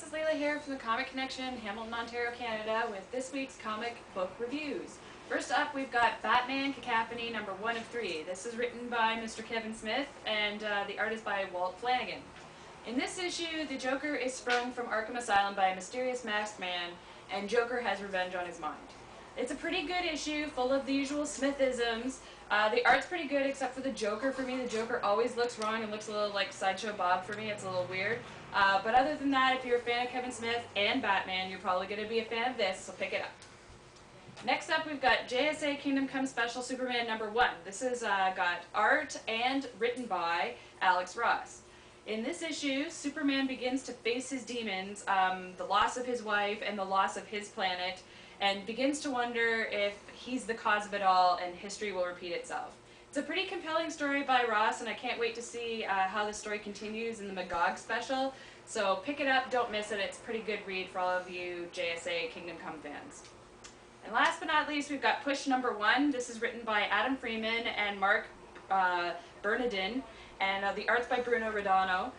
is Leila here from the Comic Connection, Hamilton, Ontario, Canada, with this week's comic book reviews. First up, we've got Batman Cacophony number 1 of 3. This is written by Mr. Kevin Smith, and the art is by Walt Flanagan. In this issue, the Joker is sprung from Arkham Asylum by a mysterious masked man, and Joker has revenge on his mind. It's a pretty good issue, full of the usual Smithisms. The art's pretty good, except for the Joker for me. The Joker always looks wrong and looks a little like Sideshow Bob for me. It's a little weird. But other than that, if you're a fan of Kevin Smith and Batman, you're probably going to be a fan of this, so pick it up. Next up, we've got JSA Kingdom Come Special Superman number 1. This has got art and written by Alex Ross. In this issue, Superman begins to face his demons, the loss of his wife and the loss of his planet, and begins to wonder if he's the cause of it all and history will repeat itself. It's a pretty compelling story by Ross, and I can't wait to see how the story continues in the Magog special. So pick it up, don't miss it. It's a pretty good read for all of you JSA Kingdom Come fans. And last but not least, we've got Push number 1. This is written by Adam Freeman and Mark Bernardin, and the art's by Bruno Redondo.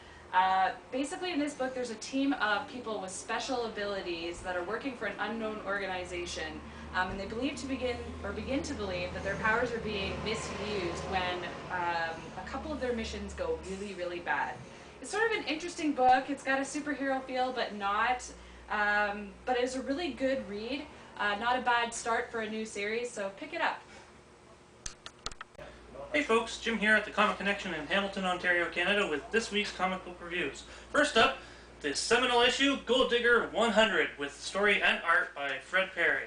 Basically in this book there's a team of people with special abilities that are working for an unknown organization, and they begin to believe that their powers are being misused when a couple of their missions go really, really bad. It's sort of an interesting book. It's got a superhero feel, but not. But it's a really good read. Not a bad start for a new series, so pick it up. Hey folks, Jim here at the Comic Connection in Hamilton, Ontario, Canada with this week's comic book reviews. First up, the seminal issue, Gold Digger 100, with story and art by Fred Perry.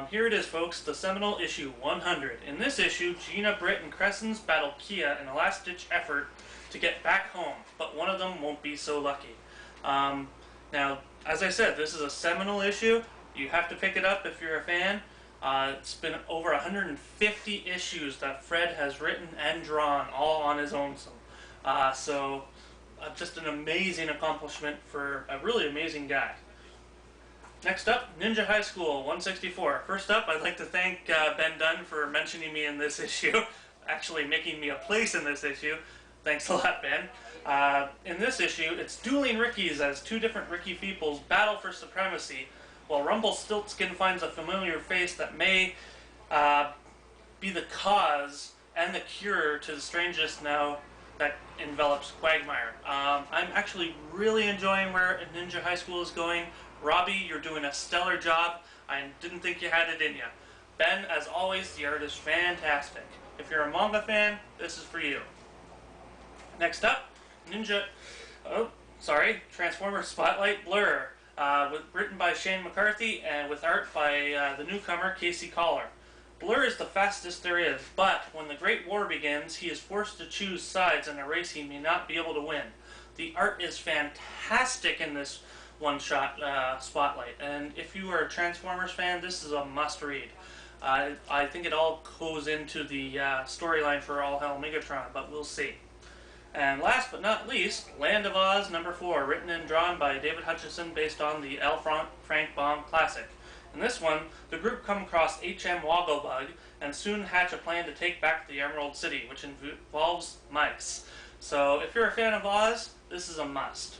Here it is folks, the seminal issue 100. In this issue, Gina, Britt, and Cressens battle Kia in a last-ditch effort to get back home, but one of them won't be so lucky. Now, as I said, this is a seminal issue. You have to pick it up if you're a fan. It's been over 150 issues that Fred has written and drawn, all on his own. So just an amazing accomplishment for a really amazing guy. Next up, Ninja High School 164. First up, I'd like to thank Ben Dunn for mentioning me in this issue, actually making me a place in this issue. Thanks a lot, Ben. In this issue, it's dueling Rickies as two different Ricky peoples battle for supremacy, while Rumpelstiltskin finds a familiar face that may be the cause and the cure to the strangeness now that envelops Quagmire. I'm actually really enjoying where Ninja High School is going. Robbie, you're doing a stellar job. I didn't think you had it in you. Ben, as always, the art is fantastic. If you're a manga fan, this is for you. Next up, Transformers Spotlight Blurr. Written by Shane McCarthy and with art by the newcomer Casey Collar. Blurr is the fastest there is, but when the Great War begins, he is forced to choose sides in a race he may not be able to win. The art is fantastic in this one-shot Spotlight, and if you are a Transformers fan, this is a must-read. I think it all goes into the storyline for All Hell Megatron, but we'll see. And last but not least, Land of Oz number 4, written and drawn by David Hutchison based on the L. Frank Baum classic. In this one, the group come across H.M. Wogglebug and soon hatch a plan to take back the Emerald City, which involves mice. So if you're a fan of Oz, this is a must.